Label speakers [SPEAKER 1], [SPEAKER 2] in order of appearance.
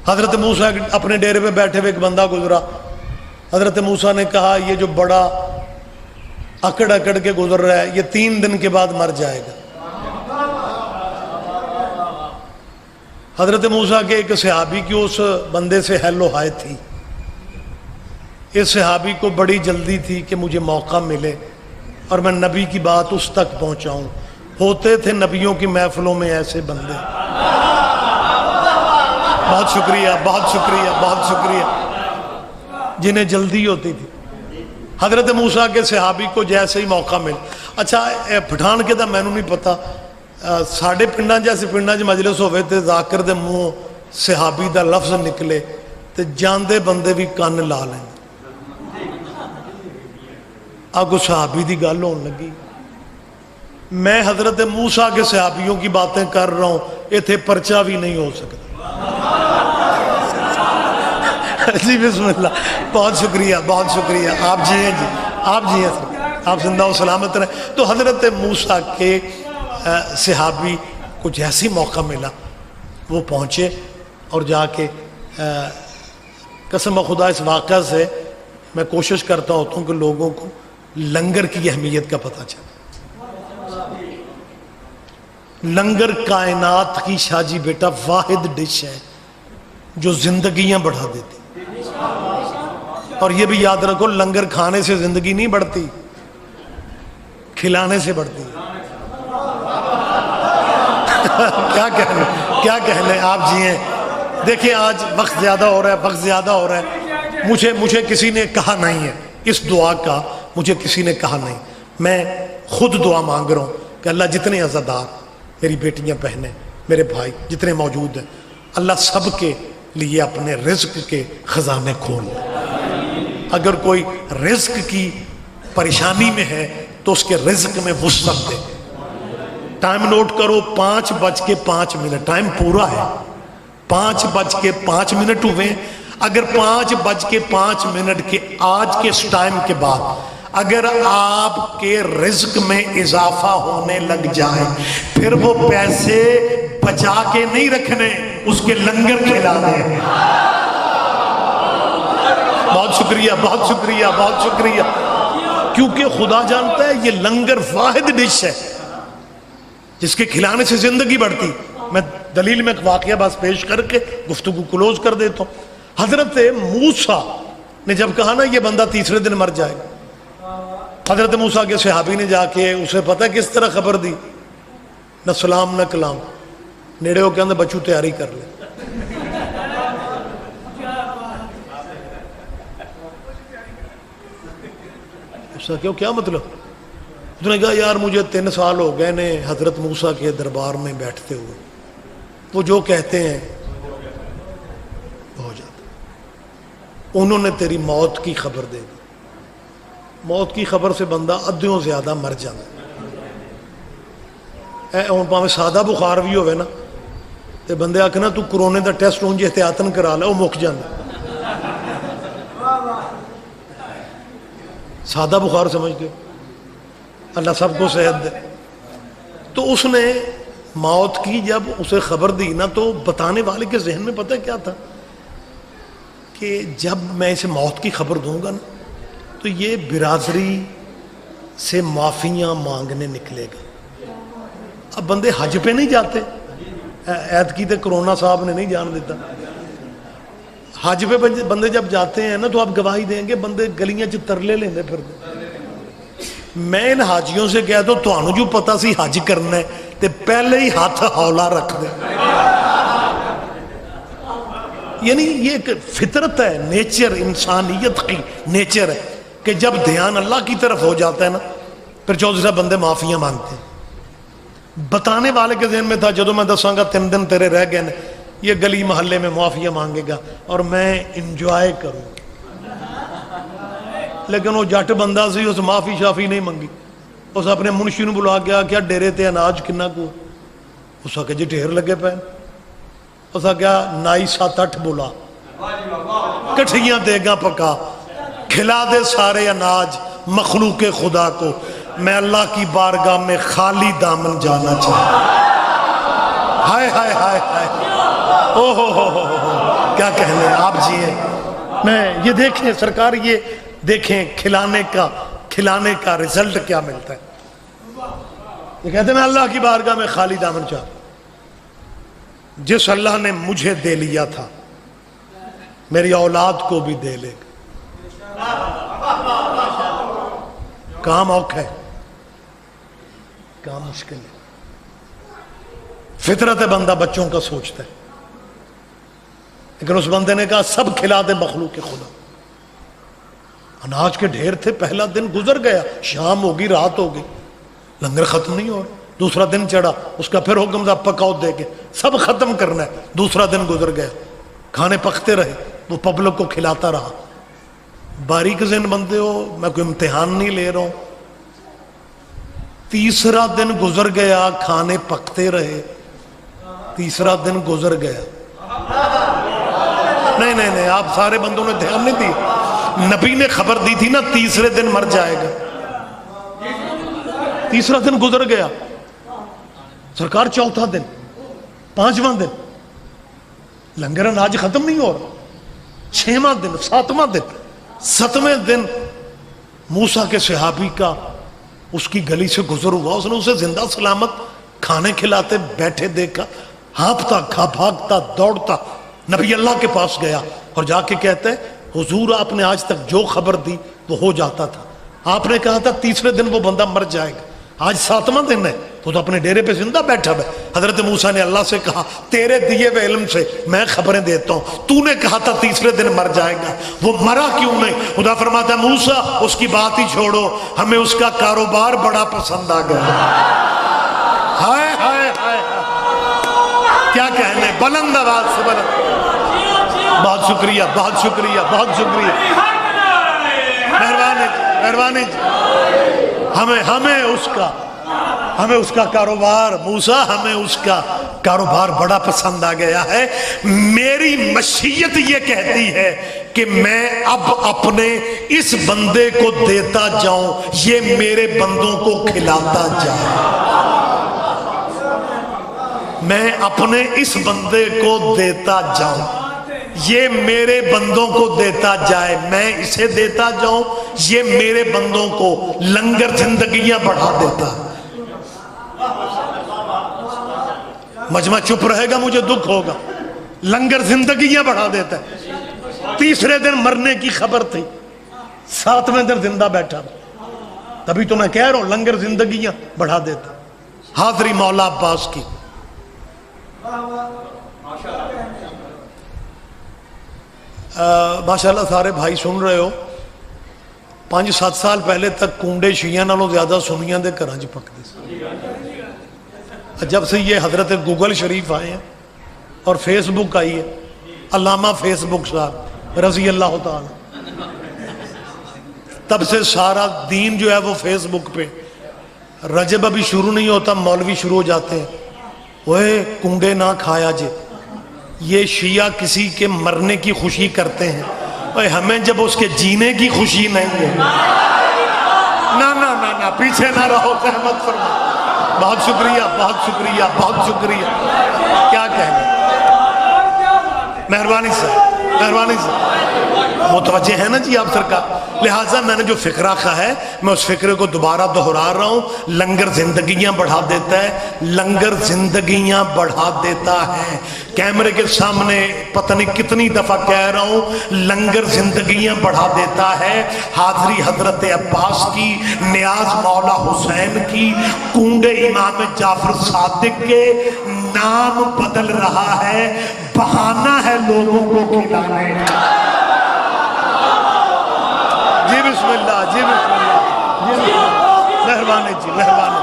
[SPEAKER 1] حضرت موسیٰ اپنے ڈیرے پہ بیٹھے ہوئے ایک بندہ گزرا. حضرت موسیٰ نے کہا یہ جو بڑا اکڑ اکڑ کے گزر رہا ہے یہ 3 دن کے بعد مر جائے گا. حضرت موسیٰ کے ایک صحابی کی اس بندے سے ہیلو ہائے تھی. اس صحابی کو بڑی جلدی تھی کہ مجھے موقع ملے اور میں نبی کی بات اس تک پہنچاؤں. ہوتے تھے نبیوں کی محفلوں میں ایسے بندے. بہت شکریہ بہت شکریہ بہت شکریہ جنہیں جلدی ہوتی تھی. حضرت موسیٰ کے صحابی کو جیسے ہی موقع مل. اچھا پٹھان کے دا مینوں نہیں پتا ساڑھے پنڈاں جیسے پنڈاں جو مجلس ہوئے تھے ذاکر دے منہ صحابی دا لفظ نکلے تے جاندے بندے بھی کان لا لیں. آگو صحابی دی گل ہون لگی. میں حضرت موسیٰ کے صحابیوں کی باتیں کر رہا ہوں ایتھے پرچہ بھی نہیں ہو سکتا. جی بسم اللہ بہت شکریہ بہت شکریہ. آپ جی ہیں جی آپ جی ہیں آپ زندہ و سلامت رہیں. تو حضرت موسیٰ کے صحابی کو جیسی موقع ملا وہ پہنچے اور جا کے قسم خدا اس واقعہ سے میں کوشش کرتا ہوتا ہوں کہ لوگوں کو لنگر کی اہمیت کا پتہ چلے. لنگر کائنات کی شاہ جی بیٹا واحد ڈش ہے جو زندگیاں بڑھا دیتی. اور یہ بھی یاد رکھو لنگر کھانے سے زندگی نہیں بڑھتی کھلانے سے بڑھتی. کیا کہنے آپ جی ہیں. دیکھیں آج وقت زیادہ ہو رہا ہے مجھے کسی نے کہا نہیں ہے اس دعا کا. مجھے کسی نے کہا نہیں. میں خود دعا مانگ رہا ہوں کہ اللہ جتنے عزادار میری بیٹیاں بہنیں میرے بھائی جتنے موجود ہیں اللہ سب کے لیے اپنے رزق کے خزانے کھول. اگر کوئی رزق کی پریشانی میں ہے تو اس کے رزق میں وسعت دے. ٹائم نوٹ کرو 5:05 ٹائم پورا ہے. 5:05 ہوئے. اگر 5:05 کے آج کے اس ٹائم کے بعد اگر آپ کے رزق میں اضافہ ہونے لگ جائے پھر وہ پیسے بچا کے نہیں رکھنے اس کے لنگر کھلانے. بہت شکریہ بہت شکریہ بہت شکریہ. کیونکہ خدا جانتا ہے یہ لنگر واحد ڈش ہے جس کے کھلانے سے زندگی بڑھتی. میں دلیل میں ایک واقعہ بس پیش کر کے گفتگو کلوز کر دیتا ہوں. حضرت موسیٰ نے جب کہا نا یہ بندہ تیسرے دن مر جائے گا حضرت موسیٰ کے صحابی نے جا کے اسے پتہ کس طرح خبر دی. نہ سلام نہ کلام. نیڑے ہو کے اندر بچو تیاری کر لے. کیا مطلب. اس نے کہا یار مجھے 3 سال ہو گئے نے حضرت موسیٰ کے دربار میں بیٹھتے ہوئے. وہ جو کہتے ہیں ہو جاتا. انہوں نے تیری موت کی خبر دے دی. موت کی خبر سے بندہ ادھیوں زیادہ مر جاتا. ہوں پاویں سادہ بخار بھی ہوئے نا تو بندے آکھنا تو کرونے دا ٹیسٹ ہوں جی احتیاطن کرا لے وہ مک جانا. سادہ بخار سمجھ کے اللہ سب کو صحت دے. تو اس نے موت کی جب اسے خبر دی نا تو بتانے والے کے ذہن میں پتہ کیا تھا کہ جب میں اسے موت کی خبر دوں گا نا تو یہ برادری سے معافیاں مانگنے نکلے گا. اب بندے حج پہ نہیں جاتے. عید کی تے کرونا صاحب نے نہیں جان دیتا. حج پہ بندے جب جاتے ہیں نا تو آپ گواہی دیں گے بندے گلیاں چ ترلے لیندے پھر. میں ان حاجیوں سے کہتا ہوں تانوں جو پتا سی حج کرنا ہے تے پہلے ہی ہاتھ ہولا رکھ دیں. یعنی یہ ایک فطرت ہے نیچر انسانیت کی نیچر ہے کہ جب دھیان اللہ کی طرف ہو جاتا ہے نا پھر چودھری صاحب بندے معافیاں مانگتے ہیں. بتانے والے کے ذہن میں تھا جدو میں دساں گا 3 دن تیرے رہ گئے نا یہ گلی محلے میں معافیاں مانگے گا اور میں انجوائے کروں. لیکن وہ جٹ بندہ سی اس معافی شافی نہیں منگی. اس اپنے منشی نو بلا گیا کیا ڈیرے تے اناج کنا کو. اس آ کے جی ڈھیر لگے پے. اس آ گیا نائی 7-8 بلا کٹھیاں دے گا پکا کھلا دے سارے اناج مخلوق خدا کو میں اللہ کی بارگاہ میں خالی دامن جانا چاہتا. ہائے ہائے ہائے ہائے او ہو کیا کیا کہنے آپ جیے. میں یہ دیکھیں سرکار، یہ دیکھیں کھلانے کا رزلٹ کیا ملتا ہے. یہ کہتے ہیں میں اللہ کی بارگاہ میں خالی دامن چاہتا ہوں. جس اللہ نے مجھے دے لیا تھا میری اولاد کو بھی دے لے گا. کام اوکھا ہے، کام مشکل ہے. فطرت بندہ بچوں کا سوچتا ہے، لیکن اس بندے نے کہا سب کھلا دے مخلوق خدا. اناج کے ڈھیر تھے، پہلا دن گزر گیا، شام ہوگی رات ہوگی، لنگر ختم نہیں ہو رہا. دوسرا دن چڑھا، اس کا پھر حکم تھا پکاؤ دے کے سب ختم کرنا ہے. دوسرا دن گزر گیا، کھانے پکتے رہے، وہ پبلک کو کھلاتا رہا. باریک ذہن بندے ہو، میں کوئی امتحان نہیں لے رہا ہوں. تیسرا دن گزر گیا، کھانے پکتے رہے. تیسرا دن گزر گیا. نہیں آپ سارے بندوں نے دھیان نہیں دی. نبی نے خبر دی تھی نا تیسرے دن مر جائے گا. تیسرا دن گزر گیا، سرکار چوتھا دن، پانچواں دن، لنگر اناج ختم نہیں ہو رہا. چھواں دن، ساتواں دن، ستویں دن موسیٰ کے صحابی کا اس کی گلی سے گزر ہوا. اس نے اسے زندہ سلامت کھانے کھلاتے بیٹھے دیکھا. ہانپتا بھاگتا دوڑتا نبی اللہ کے پاس گیا اور جا کے کہتے ہیں حضور آپ نے آج تک جو خبر دی وہ ہو جاتا تھا. آپ نے کہا تھا تیسرے دن وہ بندہ مر جائے گا، آج ساتواں دن ہے، تو اپنے ڈیرے پہ زندہ بیٹھا ہے. حضرت موسیٰ نے اللہ سے کہا تیرے دیے ہوئے علم سے میں خبریں دیتا ہوں، تو نے کہا تھا تیسرے دن مر جائے گا، وہ مرا کیوں نہیں؟ خدا فرماتا ہے موسیٰ اس کی بات ہی چھوڑو، ہمیں اس کا کاروبار بڑا پسند آ گیا. ہائے ہائے ہائے کیا کہنے، بلند آواز سے بلند. بہت شکریہ بہت شکریہ بہت شکریہ، مہربانی ہمیں اس کا کاروبار، موسیٰ ہمیں اس کا کاروبار بڑا پسند آ گیا ہے. میری مشیت یہ کہتی ہے کہ میں اب اپنے اس بندے کو دیتا جاؤں، یہ میرے بندوں کو کھلاتا جائے. میں اپنے اس بندے کو دیتا جاؤں، یہ میرے بندوں کو دیتا جائے. میں اسے دیتا جاؤں، یہ میرے بندوں کو لنگر زندگیاں بڑھا دیتا. مجمع چپ رہے گا مجھے دکھ ہوگا. لنگر زندگیاں بڑھا دیتا ہے. تیسرے دن مرنے کی خبر تھی، ساتویں دن زندہ بیٹھا. تبھی تو میں کہہ رہا ہوں لنگر زندگیاں بڑھا دیتا. حاضری مولا عباس کی. ماشاءاللہ سارے بھائی سن رہے ہو. 5-7 سال پہلے تک کنڈے شیعہ نالوں زیادہ سنیاں دے گھراں چ پکدے سن. جب سے یہ حضرت گوگل شریف آئے ہیں اور فیس بک آئی ہے، علامہ فیس بک صاحب رضی اللہ تعالی، تب سے سارا دین جو ہے وہ فیس بک پہ. رجب ابھی شروع نہیں ہوتا مولوی شروع ہو جاتے ہیں، وہ کنڈے نہ کھایا جے. یہ شیعہ کسی کے مرنے کی خوشی کرتے ہیں، اور ہمیں جب اس کے جینے کی خوشی نہیں ہے. نہ پیچھے نہ رہو، رحمت فرما. بہت شکریہ بہت شکریہ بہت شکریہ. کیا کہنا، مہربانی سے متوجہ ہے نا جی آپ سرکار. لہٰذا میں نے جو فقرہ کہا ہے میں اس فقرے کو دوبارہ دہرا رہا ہوں. لنگر زندگیاں بڑھا دیتا ہے، لنگر زندگیاں بڑھا دیتا ہے. کیمرے کے سامنے پتہ نہیں کتنی دفعہ کہہ رہا ہوں، لنگر زندگیاں بڑھا دیتا ہے. حاضری حضرت عباس کی، نیاز مولا حسین کی، کنڈے امام جعفر صادق کے نام بدل رہا ہے، بہانہ ہے لوگوں کو کھلانے کا. جی بسم اللہ، جی بسم اللہ، جی بسم اللہ. مہربانی جی، مہربانی.